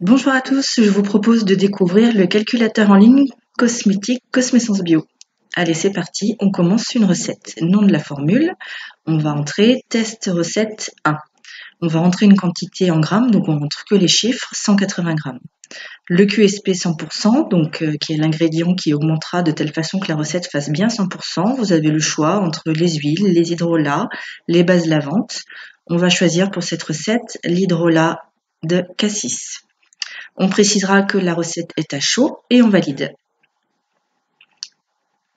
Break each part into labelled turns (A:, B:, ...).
A: Bonjour à tous, je vous propose de découvrir le calculateur en ligne cosmétique Cosmessence Bio. Allez, c'est parti, on commence une recette. Nom de la formule, on va entrer test recette 1. On va entrer une quantité en grammes, donc on rentre que les chiffres, 180 grammes. Le QSP 100%, donc qui est l'ingrédient qui augmentera de telle façon que la recette fasse bien 100%. Vous avez le choix entre les huiles, les hydrolats, les bases lavantes. On va choisir pour cette recette l'hydrolat de cassis. On précisera que la recette est à chaud et on valide.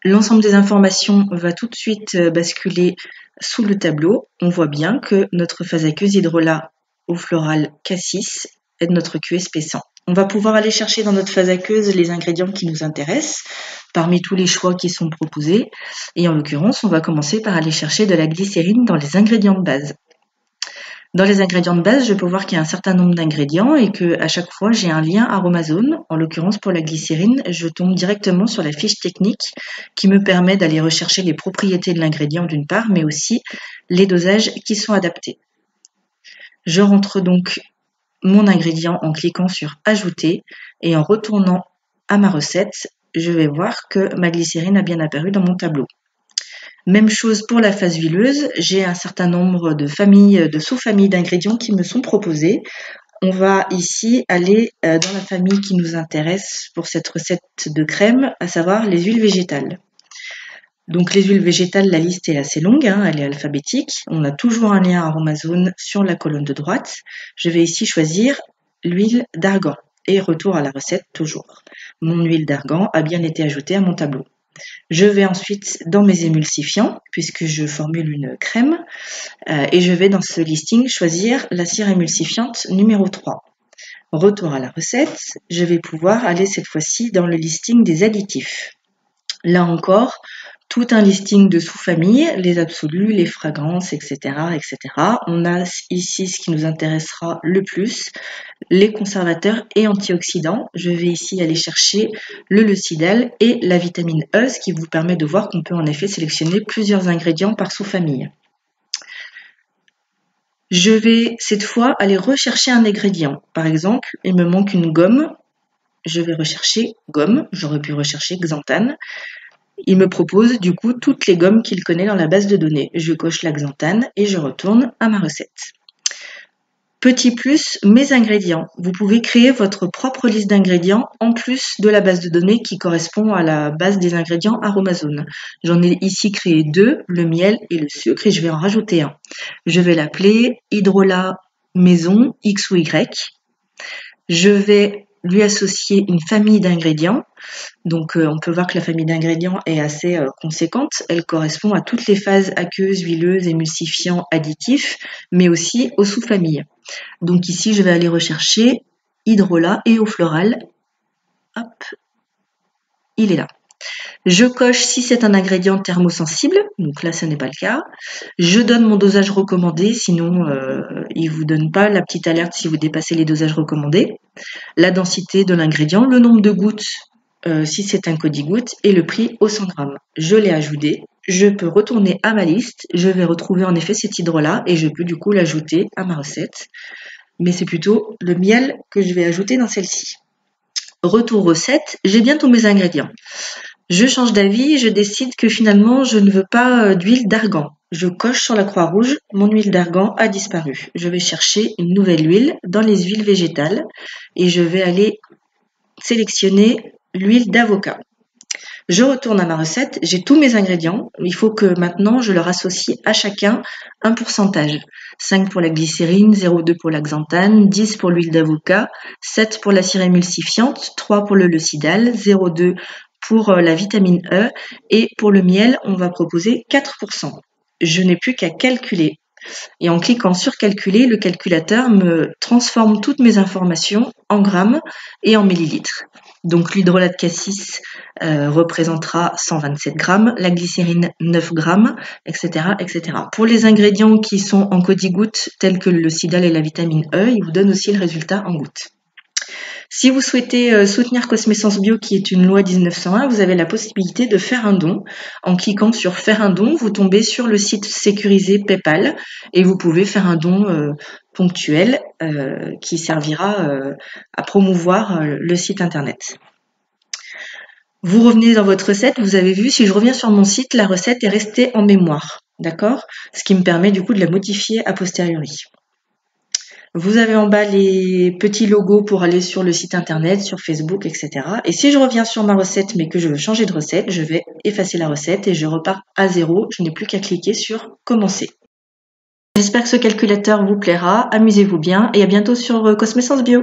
A: L'ensemble des informations va tout de suite basculer sous le tableau. On voit bien que notre phase aqueuse hydrolat au floral cassis est notre QSP 100. On va pouvoir aller chercher dans notre phase aqueuse les ingrédients qui nous intéressent parmi tous les choix qui sont proposés. Et en l'occurrence, on va commencer par aller chercher de la glycérine dans les ingrédients de base. Dans les ingrédients de base, je peux voir qu'il y a un certain nombre d'ingrédients et qu'à chaque fois, j'ai un lien aromazone. En l'occurrence, pour la glycérine, je tombe directement sur la fiche technique qui me permet d'aller rechercher les propriétés de l'ingrédient d'une part, mais aussi les dosages qui sont adaptés. Je rentre donc mon ingrédient en cliquant sur « Ajouter » et en retournant à ma recette, je vais voir que ma glycérine a bien apparu dans mon tableau. Même chose pour la phase huileuse, j'ai un certain nombre de sous-familles d'ingrédients qui me sont proposés. On va ici aller dans la famille qui nous intéresse pour cette recette de crème, à savoir les huiles végétales. Donc les huiles végétales, la liste est assez longue, elle est alphabétique. On a toujours un lien aromazone sur la colonne de droite. Je vais ici choisir l'huile d'argan et retour à la recette toujours. Mon huile d'argan a bien été ajoutée à mon tableau. Je vais ensuite dans mes émulsifiants, puisque je formule une crème, et je vais dans ce listing choisir la cire émulsifiante numéro 3. Retour à la recette, je vais pouvoir aller cette fois-ci dans le listing des additifs. Là encore, tout un listing de sous-familles, les absolus, les fragrances, etc., etc. On a ici ce qui nous intéressera le plus, les conservateurs et antioxydants. Je vais ici aller chercher le leucidal et la vitamine E, ce qui vous permet de voir qu'on peut en effet sélectionner plusieurs ingrédients par sous-famille. Je vais cette fois aller rechercher un ingrédient. Par exemple, il me manque une gomme. Je vais rechercher gomme. J'aurais pu rechercher xanthane. Il me propose du coup toutes les gommes qu'il connaît dans la base de données. Je coche la xanthane et je retourne à ma recette. Petit plus, mes ingrédients. Vous pouvez créer votre propre liste d'ingrédients en plus de la base de données qui correspond à la base des ingrédients aromazone. J'en ai ici créé 2, le miel et le sucre, et je vais en rajouter un. Je vais l'appeler hydrolat maison X ou Y. Je vais lui associer une famille d'ingrédients. Donc on peut voir que la famille d'ingrédients est assez conséquente. Elle correspond à toutes les phases aqueuses, huileuses, émulsifiants, additifs, mais aussi aux sous-familles. Donc ici, je vais aller rechercher hydrolat et eau florale. Hop, il est là. Je coche si c'est un ingrédient thermosensible, donc là ce n'est pas le cas. Je donne mon dosage recommandé, sinon il ne vous donne pas la petite alerte si vous dépassez les dosages recommandés. La densité de l'ingrédient, le nombre de gouttes si c'est un Cody-gouttes et le prix au 100 grammes. Je l'ai ajouté, je peux retourner à ma liste, je vais retrouver en effet cet hydrolat et je peux du coup l'ajouter à ma recette. Mais c'est plutôt le miel que je vais ajouter dans celle-ci. Retour recette, j'ai bien tous mes ingrédients. Je change d'avis, je décide que finalement je ne veux pas d'huile d'argan. Je coche sur la croix rouge, mon huile d'argan a disparu. Je vais chercher une nouvelle huile dans les huiles végétales et je vais aller sélectionner l'huile d'avocat. Je retourne à ma recette, j'ai tous mes ingrédients. Il faut que maintenant je leur associe à chacun un pourcentage. 5 pour la glycérine, 0,2 pour la xanthane, 10 pour l'huile d'avocat, 7 pour la cire émulsifiante, 3 pour le leucidal, 0,2 pour la vitamine E et pour le miel, on va proposer 4%. Je n'ai plus qu'à calculer. Et en cliquant sur calculer, le calculateur me transforme toutes mes informations en grammes et en millilitres. Donc l'hydrolat de cassis représentera 127 grammes, la glycérine 9 grammes, etc., etc. Pour les ingrédients qui sont en Cody-gouttes, tels que le leucidal et la vitamine E, ils vous donnent aussi le résultat en gouttes. Si vous souhaitez soutenir Cosmessence Bio, qui est une loi 1901, vous avez la possibilité de faire un don. En cliquant sur faire un don, vous tombez sur le site sécurisé PayPal et vous pouvez faire un don ponctuel qui servira à promouvoir le site internet. Vous revenez dans votre recette, vous avez vu, si je reviens sur mon site, la recette est restée en mémoire, d'accord? Ce qui me permet du coup de la modifier a posteriori. Vous avez en bas les petits logos pour aller sur le site internet, sur Facebook, etc. Et si je reviens sur ma recette mais que je veux changer de recette, je vais effacer la recette et je repars à zéro. Je n'ai plus qu'à cliquer sur commencer. J'espère que ce calculateur vous plaira, amusez-vous bien et à bientôt sur Cosmessence Bio.